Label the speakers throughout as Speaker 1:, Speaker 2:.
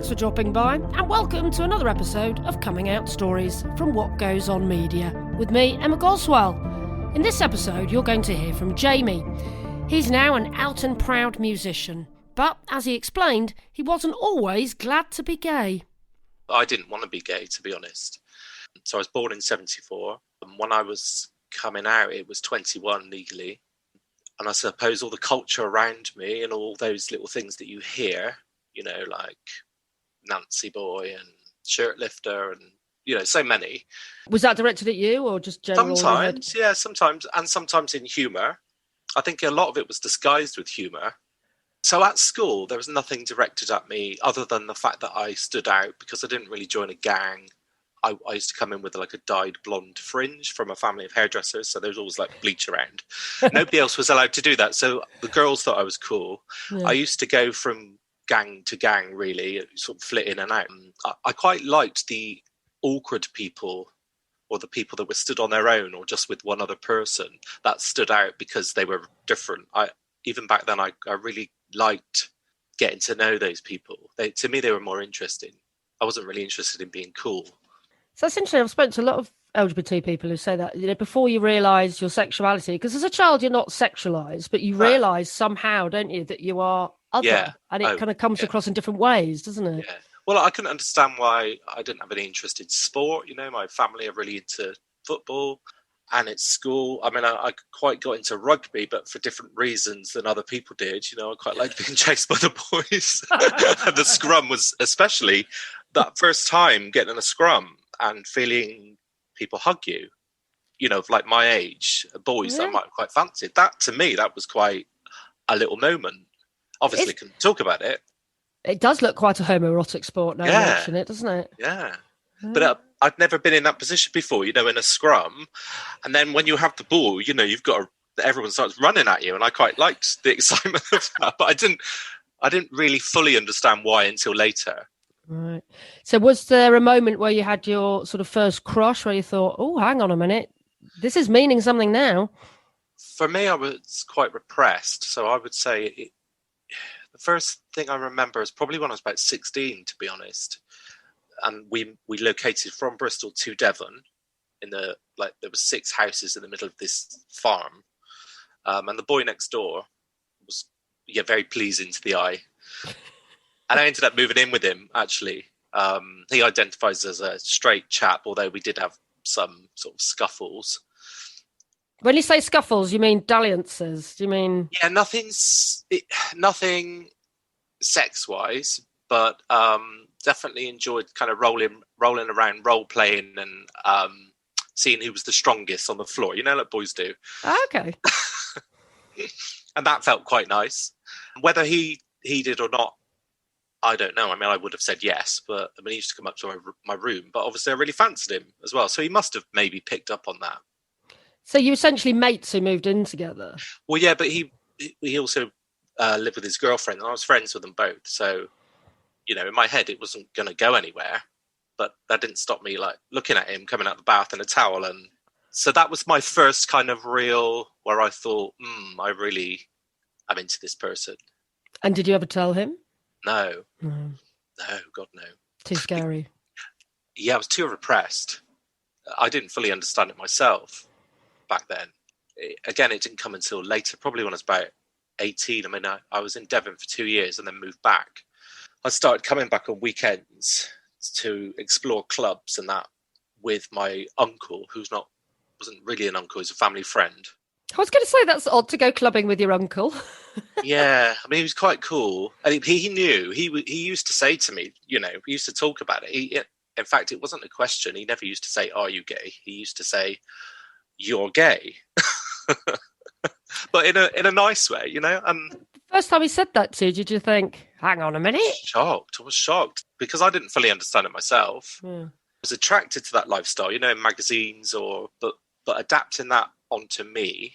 Speaker 1: Thanks for dropping by, and welcome to another episode of Coming Out Stories from What Goes On Media, with me, Emma Goswell. In this episode, you're going to hear from Jamie. He's now an out and proud musician, but as he explained, he wasn't always glad to be gay.
Speaker 2: I didn't want to be gay, to be honest. So I was born in 1974, and when I was coming out, it was 21 legally. And I suppose all the culture around me and all those little things that you hear, you know, like Nancy Boy and Shirt Lifter and, you know, so many.
Speaker 1: Was that directed at you or just general?
Speaker 2: Sometimes, yeah, sometimes. And sometimes in humour. I think a lot of it was disguised with humour. So at school, there was nothing directed at me other than the fact that I stood out because I didn't really join a gang. I used to come in with like a dyed blonde fringe from a family of hairdressers, so there was always like bleach around. Nobody else was allowed to do that, so the girls thought I was cool. Yeah. I used to go from gang to gang, really, sort of flit in and out. I quite liked the awkward people or the people that were stood on their own or just with one other person that stood out because they were different. Even back then, I really liked getting to know those people. To me, they were more interesting. I wasn't really interested in being cool.
Speaker 1: So that's interesting. I've spoken to a lot of LGBT people who say that, you know, before you realise your sexuality, because as a child you're not sexualised, but you realise somehow, don't you, that you are other,
Speaker 2: yeah.
Speaker 1: And it kind of comes across in different ways, doesn't it?
Speaker 2: Yeah. Well, I couldn't understand why I didn't have any interest in sport. You know, my family are really into football, and at school, I mean, I quite got into rugby, but for different reasons than other people did. You know, I quite liked being chased by the boys. And the scrum was especially that first time getting in a scrum and feeling people hug you, you know, like my age, boys that I might have quite fancied. That, to me, that was quite a little moment. Obviously, couldn't talk about it.
Speaker 1: It does look quite a homoerotic sport now, you mention it, doesn't it?
Speaker 2: Yeah. But I'd never been in that position before, you know, in a scrum. And then when you have the ball, you know, everyone starts running at you. And I quite liked the excitement of that. But I didn't really fully understand why until later.
Speaker 1: Right. So was there a moment where you had your sort of first crush where you thought, oh, hang on a minute, this is meaning something now?
Speaker 2: For me, I was quite repressed. So I would say the first thing I remember is probably when I was about 16, to be honest. And we located from Bristol to Devon there were 6 houses in the middle of this farm. And the boy next door was, very pleasing to the eye. And I ended up moving in with him, actually. He identifies as a straight chap, although we did have some sort of scuffles.
Speaker 1: When you say scuffles, you mean dalliances? Do you mean...
Speaker 2: Yeah, nothing sex-wise, but definitely enjoyed kind of rolling around, role-playing and seeing who was the strongest on the floor, you know, like boys do.
Speaker 1: Okay.
Speaker 2: And that felt quite nice. Whether he did or not, I don't know. I mean, I would have said yes, but I mean, he used to come up to my room, but obviously I really fancied him as well. So he must have maybe picked up on that.
Speaker 1: So you essentially mates who moved in together?
Speaker 2: Well, yeah, but he also lived with his girlfriend, and I was friends with them both. So, you know, in my head, it wasn't going to go anywhere, but that didn't stop me like looking at him coming out the bath in a towel. And so that was my first kind of real where I thought, I'm into this person.
Speaker 1: And did you ever tell him?
Speaker 2: No, God, no.
Speaker 1: Too scary.
Speaker 2: Yeah, I was too repressed. I didn't fully understand it myself back then. It didn't come until later, probably when I was about 18. I mean, I was in Devon for 2 years and then moved back. I started coming back on weekends to explore clubs and that with my uncle, wasn't really an uncle, he's a family friend.
Speaker 1: I was going to say that's odd to go clubbing with your uncle.
Speaker 2: Yeah, I mean, he was quite cool. And he knew. He used to say to me, you know, we used to talk about it. In fact, it wasn't a question. He never used to say, "Are you gay?" He used to say, "You're gay," but in a nice way, you know.
Speaker 1: The first time he said that to you, did you think, "Hang on a minute"?
Speaker 2: I was shocked because I didn't fully understand it myself. Yeah. I was attracted to that lifestyle, you know, in magazines but adapting that onto me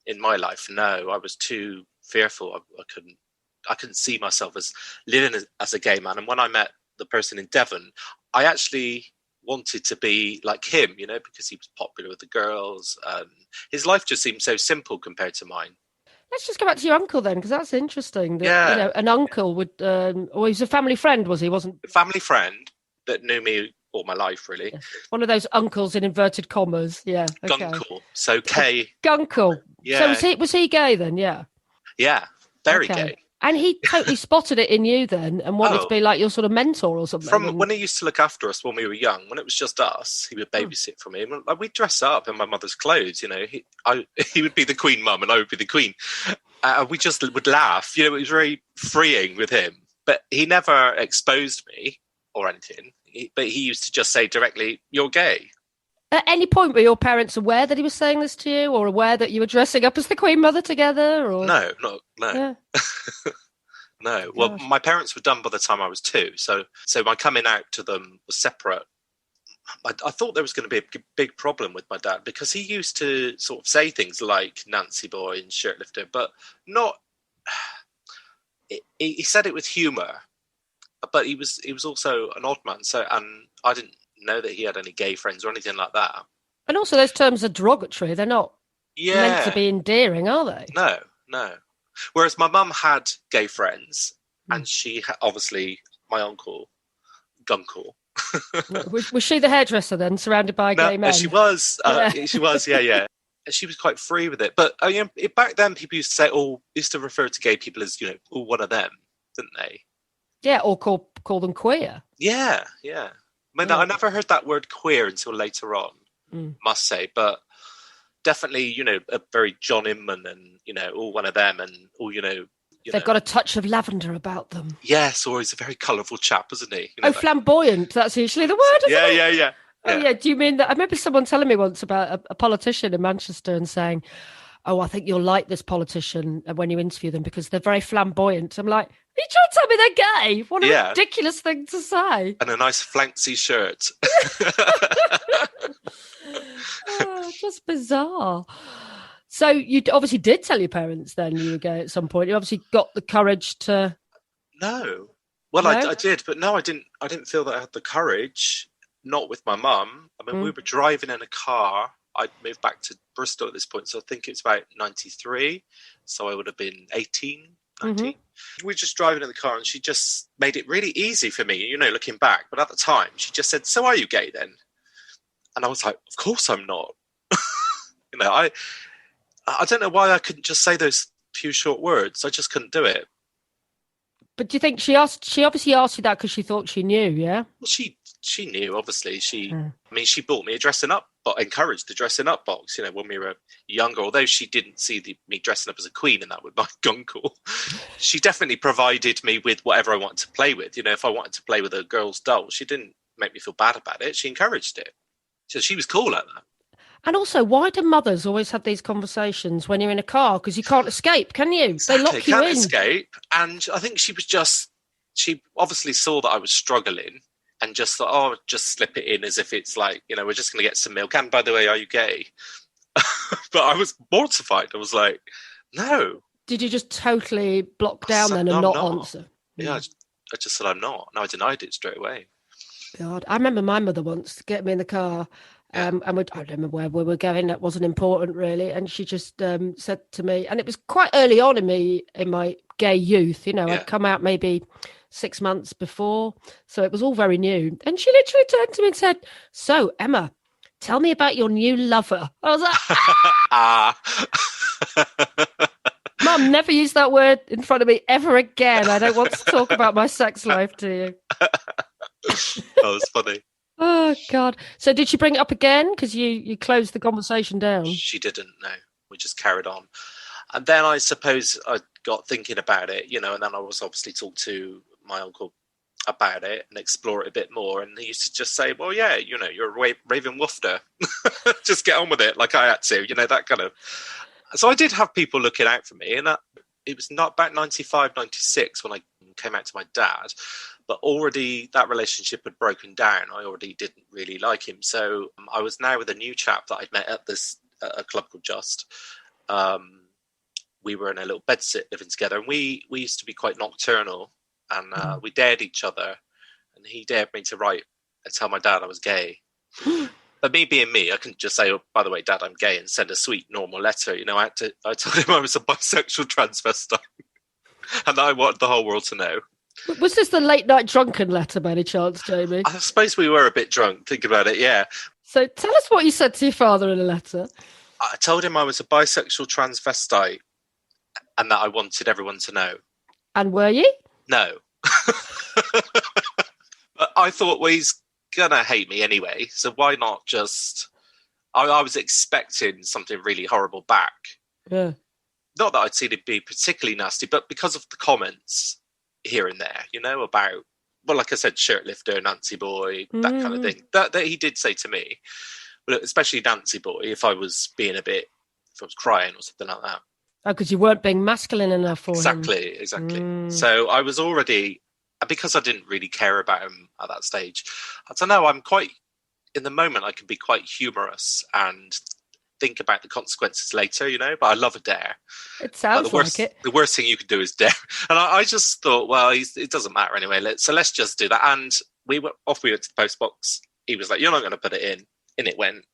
Speaker 2: in my life, no, I was too fearful. I couldn't see myself as living as a gay man. And when I met the person in Devon, I actually wanted to be like him, you know, because he was popular with the girls. His life just seemed so simple compared to mine.
Speaker 1: Let's just go back to your uncle then, because that's interesting. That
Speaker 2: Yeah,
Speaker 1: an uncle would, or he was a family friend, was he? Wasn't
Speaker 2: a family friend that knew me all my life, really.
Speaker 1: one of those uncles in inverted commas? Yeah, okay.
Speaker 2: Gunkle. So K.
Speaker 1: Gunkle. So
Speaker 2: Yeah,
Speaker 1: was he gay then? Yeah.
Speaker 2: yeah, very
Speaker 1: Okay.
Speaker 2: gay.
Speaker 1: And he totally spotted it in you then, and wanted to
Speaker 2: Oh,
Speaker 1: be like your sort of mentor or something.
Speaker 2: from
Speaker 1: And
Speaker 2: when he used to look after us when we were young, when it was just us, he would babysit for me. And like, we'd dress up in my mother's clothes, he would be the queen mum and I would be the queen. We just would laugh. It was very freeing with him. But he never exposed me or anything. But he used to just say directly, "You're gay."
Speaker 1: at any point were your parents aware that he was saying this to you, or aware that you were dressing up as the Queen Mother together? Or
Speaker 2: No.
Speaker 1: yeah.
Speaker 2: No. Well,
Speaker 1: Gosh.
Speaker 2: my parents were done by the time I was 2. So my coming out to them was separate. I thought there was going to be a big problem with my dad because he used to sort of say things like Nancy boy and shirt lifter, but not. He said it with humour, but he was also an odd man. So, and I didn't know that he had any gay friends or anything like that.
Speaker 1: And also, those terms are derogatory. They're not meant to be endearing, are they?
Speaker 2: No. Whereas my mum had gay friends, and she obviously my uncle, Gunkle.
Speaker 1: Was she the hairdresser then, surrounded by gay men?
Speaker 2: She was.
Speaker 1: Yeah.
Speaker 2: She was. Yeah. And she was quite free with it. But back then, people used to say, used to refer to gay people as one of them, didn't they?
Speaker 1: Yeah, or call them queer.
Speaker 2: Yeah. I mean, I never heard that word queer until later on, must say. But definitely, a very John Inman and, one of them and all,
Speaker 1: They've got a touch of lavender about them.
Speaker 2: Yes, or he's a very colourful chap, isn't he?
Speaker 1: Flamboyant. That's usually the word, isn't it?
Speaker 2: Yeah.
Speaker 1: Oh, yeah. Do you mean that? I remember someone telling me once about a politician in Manchester and saying, "Oh, I think you'll like this politician when you interview them because they're very flamboyant." I'm like, "Are you trying to tell me they're gay? What a ridiculous thing to say."
Speaker 2: And a nice flancy shirt.
Speaker 1: Just bizarre. So you obviously did tell your parents then you were gay at some point. You obviously got the courage to.
Speaker 2: No. Well, no? I did, but no, I didn't feel that I had the courage. Not with my mum. I mean, we were driving in a car. I'd moved back to Bristol at this point, so I think it's about 93. So I would have been 18, 19. We were just driving in the car and she just made it really easy for me, looking back. But at the time, she just said, "So are you gay then?" And I was like, "Of course I'm not." I don't know why I couldn't just say those few short words. I just couldn't do it.
Speaker 1: But do you think she obviously asked you that because she thought she knew, yeah?
Speaker 2: Well, she knew, obviously. I mean, she bought me a dressing up, but encouraged the dressing up box, when we were younger. Although she didn't see me dressing up as a queen and that with my gunkle, she definitely provided me with whatever I wanted to play with. If I wanted to play with a girl's doll, she didn't make me feel bad about it. She encouraged it. So she was cool at that.
Speaker 1: And also, why do mothers always have these conversations when you're in a car? Because you can't escape, can you?
Speaker 2: Exactly.
Speaker 1: They lock you in.
Speaker 2: Can't escape. And I think she obviously saw that I was struggling and just thought, just slip it in as if it's like, we're just going to get some milk. And by the way, are you gay? But I was mortified. I was like, no.
Speaker 1: Did you just totally block down then and not answer?
Speaker 2: Yeah, I just said I'm not. No, I denied it straight away.
Speaker 1: God, I remember my mother once getting me in the car. And I don't remember where we were going. That wasn't important, really. And she just said to me, and it was quite early on in my gay youth. I'd come out maybe 6 months before, so it was all very new. And she literally turned to me and said, "So, Emma, tell me about your new lover." I was like, "Mum, never use that word in front of me ever again. I don't want to talk about my sex life to you."
Speaker 2: That was funny.
Speaker 1: Oh, God. So did she bring it up again? Because you closed the conversation down.
Speaker 2: She didn't, no. We just carried on. And then I suppose I got thinking about it, and then I was obviously talk to my uncle about it and explore it a bit more. And he used to just say, "Well, yeah, you're a raving woofter. Just get on with it like I had to," that kind of. So I did have people looking out for me. And it was not about 95, 96 when I came out to my dad. But already that relationship had broken down. I already didn't really like him. So I was now with a new chap that I'd met at a club called Just. We were in a little bedsit living together. And we used to be quite nocturnal. And we dared each other. And he dared me to write and tell my dad I was gay. But me being me, I couldn't just say, "Oh, by the way, Dad, I'm gay," and send a sweet, normal letter. I told him I was a bisexual transvestite and that I wanted the whole world to know.
Speaker 1: Was this the late night drunken letter by any chance, Jamie?
Speaker 2: I suppose we were a bit drunk, think about it, yeah.
Speaker 1: So tell us what you said to your father in a letter.
Speaker 2: I told him I was a bisexual transvestite and that I wanted everyone to know.
Speaker 1: And were you?
Speaker 2: No. But I thought, well, he's going to hate me anyway, so why not just... I was expecting something really horrible back.
Speaker 1: Yeah.
Speaker 2: Not that I'd seen it be particularly nasty, but because of the comments here and there, about, well, like I said, shirt lifter, Nancy boy, that kind of thing. That he did say to me, but especially Nancy boy, if I was crying or something like that.
Speaker 1: Oh, because you weren't being masculine enough for him.
Speaker 2: Exactly. So I was already, because I didn't really care about him at that stage, I don't know, I'm quite, in the moment, I can be quite humorous and think about the consequences later, but I love a dare.
Speaker 1: It sounds like it.
Speaker 2: The worst thing you could do is dare. And I just thought, well, it doesn't matter anyway, so let's just do that. And we went to the post box. He was like, "You're not going to put it in." In it went.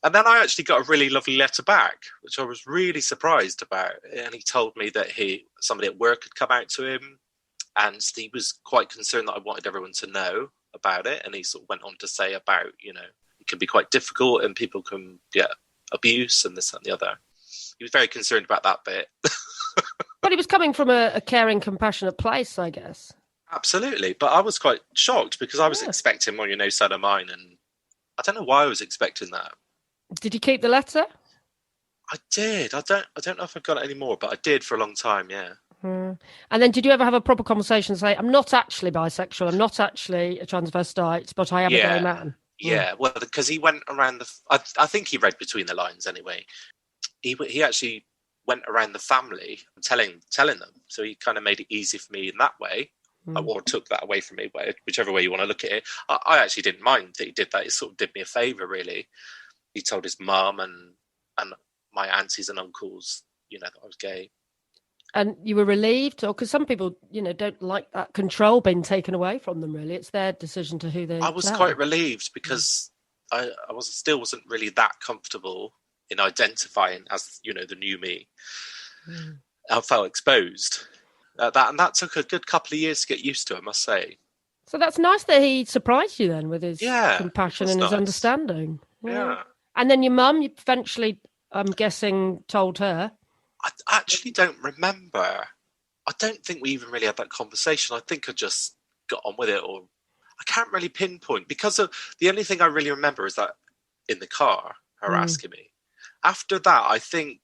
Speaker 2: And then I actually got a really lovely letter back, which I was really surprised about. And he told me that somebody at work had come out to him, and he was quite concerned that I wanted everyone to know about it. And he sort of went on to say about, it can be quite difficult and people can get abuse and this and the other. He was very concerned about that bit.
Speaker 1: But he was coming from a caring, compassionate place, I guess.
Speaker 2: Absolutely. But I was quite shocked because I was expecting more, No Son of Mine. And I don't know why I was expecting that. Did
Speaker 1: you keep the letter?
Speaker 2: I did. I don't know if I've got it anymore, but I did for a long time, yeah.
Speaker 1: And then did you ever have a proper conversation and say, "I'm not actually bisexual, I'm not actually a transvestite, but I am a gay man"?
Speaker 2: Yeah, well, because he went around I think he read between the lines anyway. He actually went around the family and telling them. So he kind of made it easy for me in that way. Or took that away from me, whichever way you want to look at it. I actually didn't mind that he did that. It sort of did me a favour, really. He told his mum and my aunties and uncles, that I was gay.
Speaker 1: And you were relieved? Or because some people, don't like that control being taken away from them, really. It's their decision to who they
Speaker 2: I was
Speaker 1: tell.
Speaker 2: quite relieved because I still wasn't really that comfortable in identifying as, the new me. I felt exposed. That took a good couple of years to get used to, I must say.
Speaker 1: So that's nice that he surprised you then with his compassion and his understanding.
Speaker 2: Yeah.
Speaker 1: And then your mum, you eventually, I'm guessing, told her.
Speaker 2: I actually don't remember. I don't think we even really had that conversation. I think I just got on with it, or I can't really pinpoint because the only thing I really remember is that in the car, her asking me. After that, I think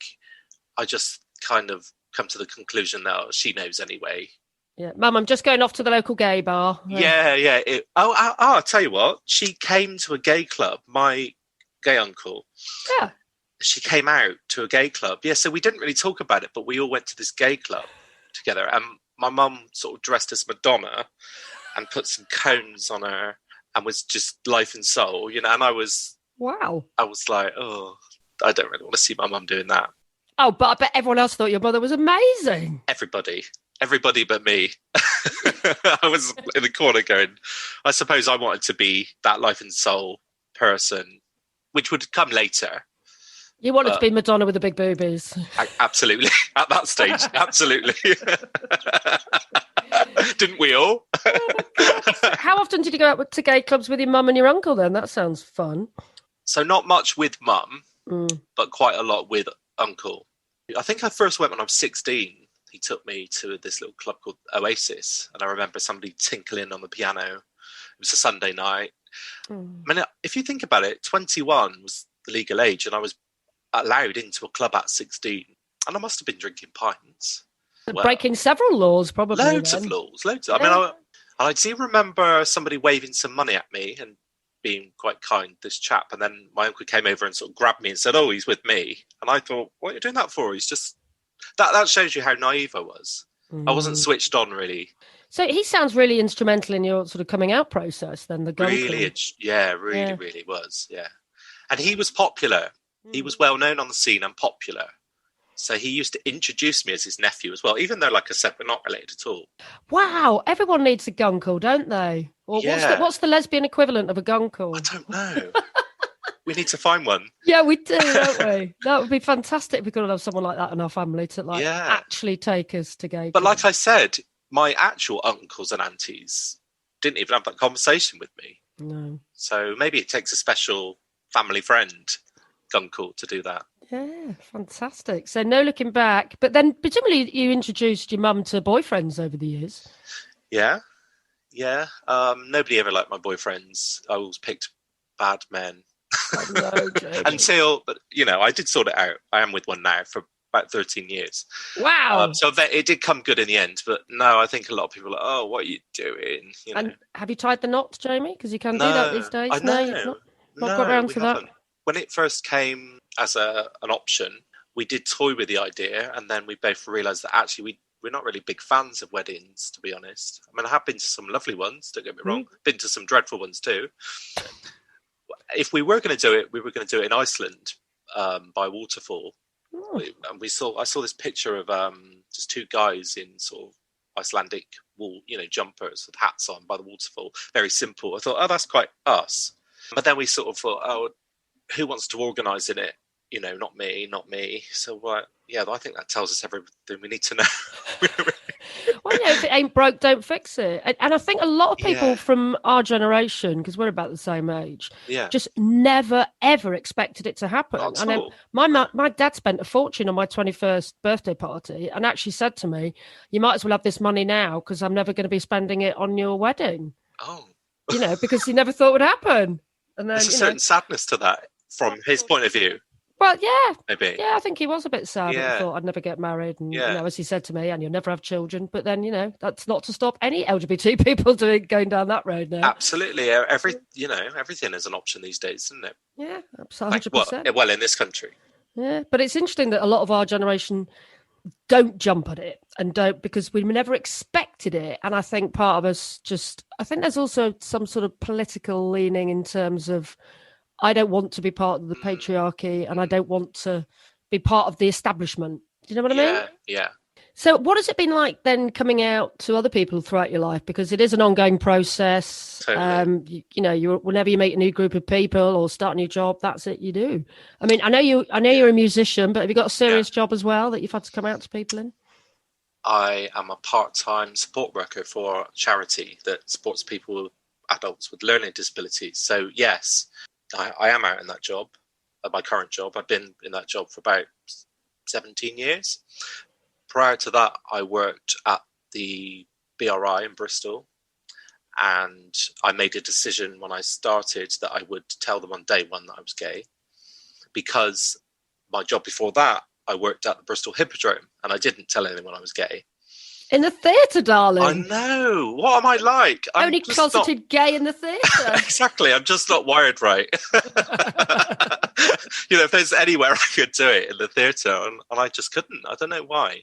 Speaker 2: I just kind of come to the conclusion that she knows anyway.
Speaker 1: Yeah, Mum, I'm just going off to the local gay bar.
Speaker 2: Yeah. I'll tell you what. She came to a gay club. My gay uncle.
Speaker 1: Yeah.
Speaker 2: She came out to a gay club. Yeah, so we didn't really talk about it, but we all went to this gay club together. And my mum sort of dressed as Madonna and put some cones on her and was just life and soul, and I was...
Speaker 1: Wow.
Speaker 2: I was like, oh, I don't really want to see my mum doing that.
Speaker 1: Oh, but I bet everyone else thought your mother was amazing.
Speaker 2: Everybody but me. I was in the corner going, I suppose I wanted to be that life and soul person, which would come later.
Speaker 1: You wanted to be Madonna with the big boobies.
Speaker 2: Absolutely. At that stage, absolutely. Didn't we all?
Speaker 1: How often did you go out to gay clubs with your mum and your uncle then? That sounds fun.
Speaker 2: So not much with mum, but quite a lot with uncle. I think I first went when I was 16. He took me to this little club called Oasis, and I remember somebody tinkling on the piano. It was a Sunday night. I mean, if you think about it, 21 was the legal age, and I was allowed into a club at 16, and I must have been drinking pints.
Speaker 1: Breaking several laws, probably.
Speaker 2: Loads of laws. Yeah. I mean, I do remember somebody waving some money at me and being quite kind, this chap, and then my uncle came over and sort of grabbed me and said, "Oh, he's with me." And I thought, what are you doing that for? He's just... That shows you how naive I was. I wasn't switched on, really.
Speaker 1: So he sounds really instrumental in your sort of coming out process then, the gun
Speaker 2: Really, really was, yeah. And he was popular. He was well known on the scene and popular. So he used to introduce me as his nephew as well, even though, like I said, we're not related at all.
Speaker 1: Wow, everyone needs a gunkle, don't they? Or
Speaker 2: Yeah.
Speaker 1: what's the lesbian equivalent of a gunkle?
Speaker 2: I don't know. We need to find one.
Speaker 1: Yeah, we do, don't we? That would be fantastic if we could have someone like that in our family to actually take us to gay.
Speaker 2: But like I said, my actual uncles and aunties didn't even have that conversation with me.
Speaker 1: No.
Speaker 2: So maybe it takes a special family friend, gunkle, to do that.
Speaker 1: Yeah, fantastic. So no looking back. But then presumably you introduced your mum to boyfriends over the years.
Speaker 2: Yeah. Nobody ever liked my boyfriends. I always picked bad men.
Speaker 1: Oh, no,
Speaker 2: But I did sort it out. I am with one now for about 13 years.
Speaker 1: Wow.
Speaker 2: So it did come good in the end. But no, I think a lot of people are like, oh, what are you doing?
Speaker 1: And have you tied the knot, Jamie? Because you can do that these days.
Speaker 2: I know.
Speaker 1: Not got around to that.
Speaker 2: When it first came as an option, we did toy with the idea, and then we both realised that actually we're not really big fans of weddings, to be honest. I mean, I have been to some lovely ones, don't get me wrong. Been to some dreadful ones too. If we were going to do it, we were going to do it in Iceland by waterfall. And I saw this picture of just two guys in sort of Icelandic wool, jumpers with hats on by the waterfall. Very simple. I thought, oh, that's quite us. But then we sort of thought, oh, who wants to organise in it? Not me. So, I think that tells us everything we need to know.
Speaker 1: Well, if it ain't broke, don't fix it. And I think a lot of people from our generation, because we're about the same age, just never, ever expected it to happen. And my dad spent a fortune on my 21st birthday party and actually said to me, you might as well have this money now because I'm never going to be spending it on your wedding.
Speaker 2: Oh.
Speaker 1: Because he never thought it would happen. And then,
Speaker 2: there's a certain sadness to that from his point of view.
Speaker 1: Well, yeah.
Speaker 2: Maybe.
Speaker 1: Yeah, I think he was a bit sad. He thought I'd never get married. And, as he said to me, and you'll never have children. But then, that's not to stop any LGBT people going down that road now.
Speaker 2: Absolutely. Everything is an option these days, isn't it?
Speaker 1: Yeah, absolutely. 100%.
Speaker 2: Well, in this country.
Speaker 1: Yeah, but it's interesting that a lot of our generation don't jump at it because we never expected it. And I think part of us I think there's also some sort of political leaning in terms of, I don't want to be part of the patriarchy and I don't want to be part of the establishment. Do you know what I mean?
Speaker 2: Yeah.
Speaker 1: So what has it been like then coming out to other people throughout your life? Because it is an ongoing process.
Speaker 2: Totally.
Speaker 1: Whenever you meet a new group of people or start a new job, that's it you do. I mean, I know you're a musician, but have you got a serious job as well that you've had to come out to people in?
Speaker 2: I am a part-time support worker for a charity that supports adults with learning disabilities. So yes, I am out in that job, my current job. I've been in that job for about 17 years. Prior to that, I worked at the BRI in Bristol, and I made a decision when I started that I would tell them on day one that I was gay, because my job before that, I worked at the Bristol Hippodrome, and I didn't tell anyone I was gay.
Speaker 1: In the theatre, darling.
Speaker 2: I know. What am I like?
Speaker 1: Only closeted gay in the theatre.
Speaker 2: Exactly. I'm just not wired right. If there's anywhere I could do it, in the theatre, and I just couldn't. I don't know why.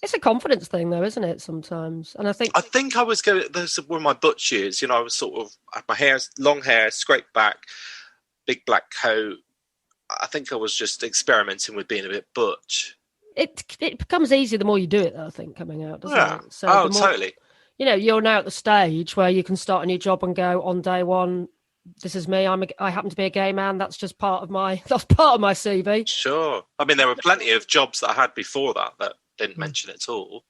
Speaker 1: It's a confidence thing, though, isn't it? Sometimes, and I think
Speaker 2: I was going. Those were my butch years. I was sort of had my hair, long hair, scraped back, big black coat. I think I was just experimenting with being a bit butch. It
Speaker 1: becomes easier the more you do it, though, I think, coming out, doesn't it?
Speaker 2: So totally.
Speaker 1: You're now at the stage where you can start a new job and go on day one, this is me. I happen to be a gay man. That's just part of my CV.
Speaker 2: Sure. I mean, there were plenty of jobs that I had before that didn't mention it at all.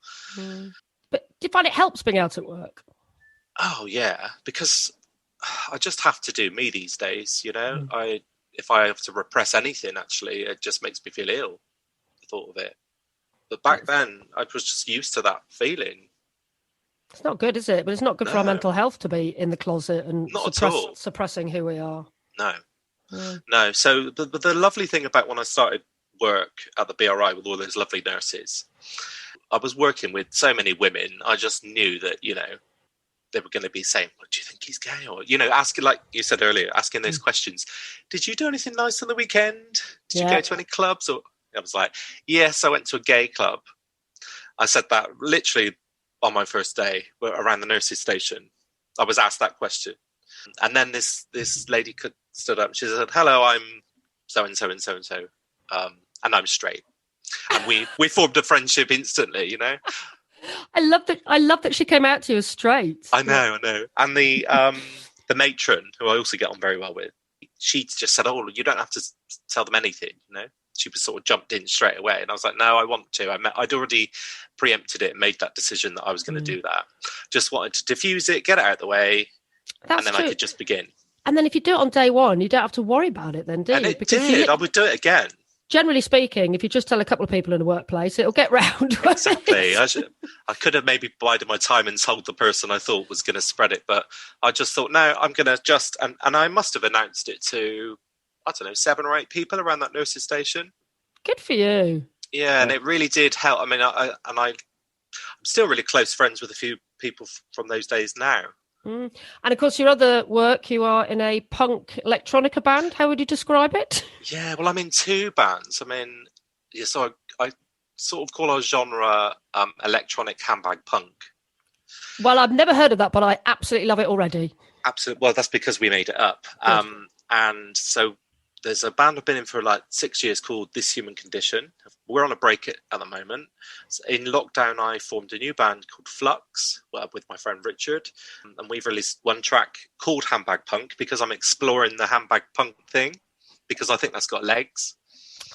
Speaker 1: But do you find it helps being out at work?
Speaker 2: Oh yeah, because I just have to do me these days. If I have to repress anything, actually, it just makes me feel ill. Thought of it, but back then I was just used to that feeling.
Speaker 1: It's not good, is it? But it's not good for our mental health to be in the closet and suppressing who we are.
Speaker 2: No. So the lovely thing about when I started work at the BRI with all those lovely nurses, I was working with so many women. I just knew that they were going to be saying, well, do you think he's gay? Or asking, like you said earlier, asking those questions. Did you do anything nice on the weekend? Did you go to any clubs? Or I was like, yes, I went to a gay club. I said that literally on my first day around the nurses' station. I was asked that question. And then this lady stood up. She said, hello, I'm so-and-so and so-and-so. And I'm straight. And we formed a friendship instantly, you know.
Speaker 1: I love that she came out to you as straight.
Speaker 2: I know. And the matron, who I also get on very well with, she just said, "Oh, you don't have to tell them anything," you know. She was sort of jumped in straight away, and I was like, "No, I want to." I'd already preempted it and made that decision that I was going to do that. Just wanted to diffuse it, get it out of the way, and then I could just begin.
Speaker 1: And then if you do it on day one, you don't have to worry about it then, do you?
Speaker 2: And it did. I would do it again.
Speaker 1: Generally speaking, if you just tell a couple of people in the workplace, it'll get round.
Speaker 2: Exactly. I could have maybe bided my time and told the person I thought was going to spread it, but I just thought, no, I'm going to just... And I must have announced it to, I don't know, 7 or 8 people around that nurse's station.
Speaker 1: Good for you.
Speaker 2: Yeah, and it really did help. I mean, I'm still really close friends with a few people from those days now.
Speaker 1: And of course, your other work, you are in a punk electronica band. How would you describe it?
Speaker 2: Yeah, well, I'm in 2 bands. I mean, so I sort of call our genre electronic handbag punk. Well,
Speaker 1: I've never heard of that, but I absolutely love it already.
Speaker 2: Absolutely. Well, that's because we made it up. And so there's a band I've been in for like 6 years called This Human Condition. We're on a break at the moment. So in lockdown, I formed a new band called Flux with my friend Richard. And we've released 1 track called Handbag Punk because I'm exploring the handbag punk thing because I think that's got legs.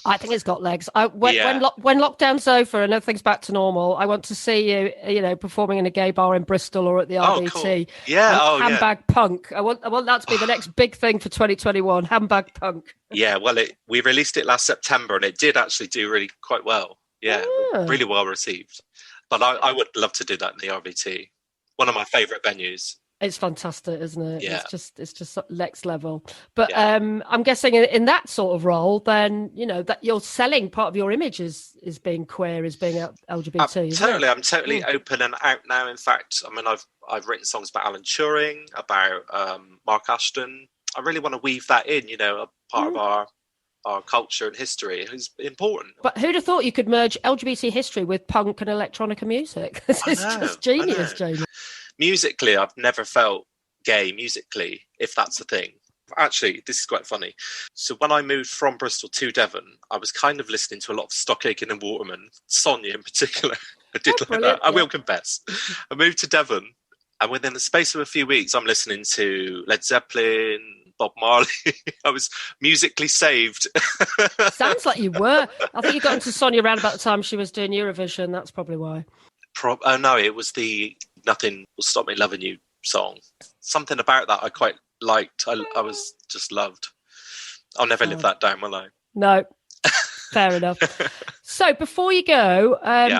Speaker 1: I think it's got legs. When lockdown's over and everything's back to normal, I want to see you, performing in a gay bar in Bristol or at the RBT.
Speaker 2: Cool. Yeah,
Speaker 1: handbag punk. I want that to be the next big thing for 2021. Handbag punk.
Speaker 2: Yeah, well, we released it last September and it did actually do really quite well. Yeah, really well received. But I would love to do that in the RBT. One of my favourite venues.
Speaker 1: It's fantastic, isn't it?
Speaker 2: Yeah.
Speaker 1: It's just next level. But I'm guessing in that sort of role, then that you're selling part of your image is being queer, is being LGBT.
Speaker 2: Totally, I'm totally open and out now. In fact, I mean, I've written songs about Alan Turing, about Mark Ashton. I really want to weave that in. A part of our culture and history is important.
Speaker 1: But who'd have thought you could merge LGBT history with punk and electronica music? It's just genius, Jamie.
Speaker 2: Musically, I've never felt gay musically, if that's a thing. Actually, this is quite funny. So when I moved from Bristol to Devon, I was kind of listening to a lot of Stock Aitken and Waterman, Sonia in particular. I did like that. I will confess. I moved to Devon, and within the space of a few weeks, I'm listening to Led Zeppelin, Bob Marley. I was musically saved.
Speaker 1: Sounds like you were. I think you got into Sonia around about the time she was doing Eurovision. That's probably why.
Speaker 2: No, it was the Nothing Will Stop Me Loving You song. Something about that I quite liked. I was just loved. I'll never live that down, will I?
Speaker 1: No, fair enough. So before you go,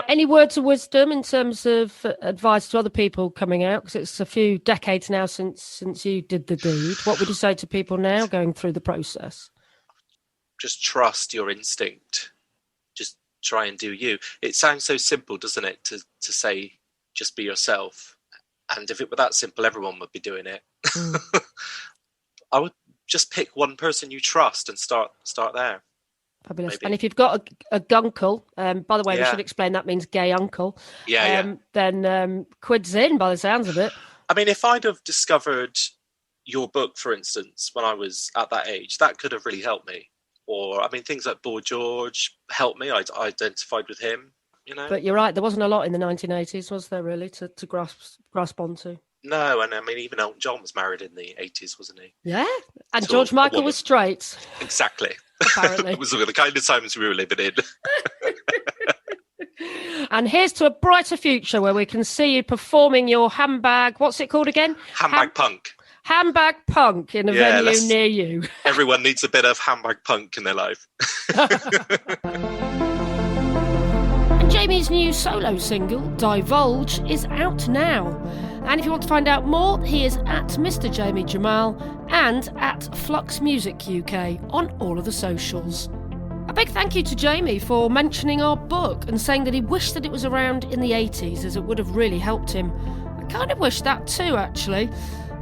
Speaker 1: any words of wisdom in terms of advice to other people coming out? Because it's a few decades now since you did the deed. What would you say to people now going through the process?
Speaker 2: Just trust your instinct. Just try and do you. It sounds so simple, doesn't it, to say just be yourself. And if it were that simple, everyone would be doing it. I would just pick one person you trust and start there.
Speaker 1: Fabulous.
Speaker 2: Maybe.
Speaker 1: And if you've got a gunkle, by the way, we should explain that means gay uncle. Then quid's in by the sounds of it. I
Speaker 2: mean, if I'd have discovered your book, for instance, when I was at that age, that could have really helped me. Or, I mean, things like Boy George helped me. I identified with him. But you're right, there wasn't a lot in the 1980s, was there, really, to grasp onto? No, and I mean, even Elton John was married in the 80s, wasn't he? Yeah, and George Michael was straight. Exactly. Apparently. It was the kind of times we were living in. And here's to a brighter future where we can see you performing your handbag, what's it called again? Handbag punk. Handbag punk in a venue near you. Everyone needs a bit of handbag punk in their life. Jamie's new solo single, Divulge, is out now. And if you want to find out more, he is at Mr. Jamie Jamal and at Flux Music UK on all of the socials. A big thank you to Jamie for mentioning our book and saying that he wished that it was around in the 80s as it would have really helped him. I kind of wish that too, actually.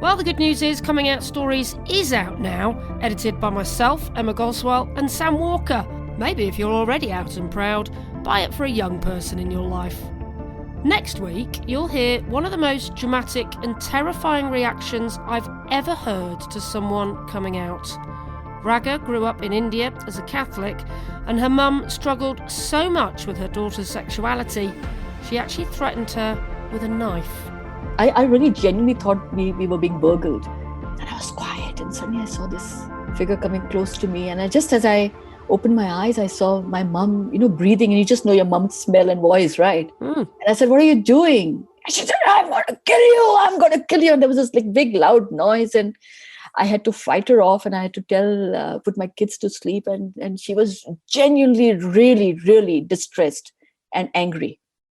Speaker 2: Well, the good news is Coming Out Stories is out now, edited by myself, Emma Goswell and Sam Walker. Maybe if you're already out and proud, buy it for a young person in your life. Next week, you'll hear one of the most dramatic and terrifying reactions I've ever heard to someone coming out.
Speaker 1: Raga grew up in India as a Catholic, and her mum struggled so much with her daughter's sexuality, she actually threatened her with a knife.
Speaker 3: I really genuinely thought we were being burgled. And I was quiet, and suddenly I saw this figure coming close to me. And as I opened my eyes, I saw my mum, breathing, and you just know your mum's smell and voice, right? And I said, "What are you doing?" And she said, "I'm going to kill you. I'm going to kill you." And there was this big loud noise, and I had to fight her off, and I had to put my kids to sleep. And she was genuinely, really, really distressed and angry.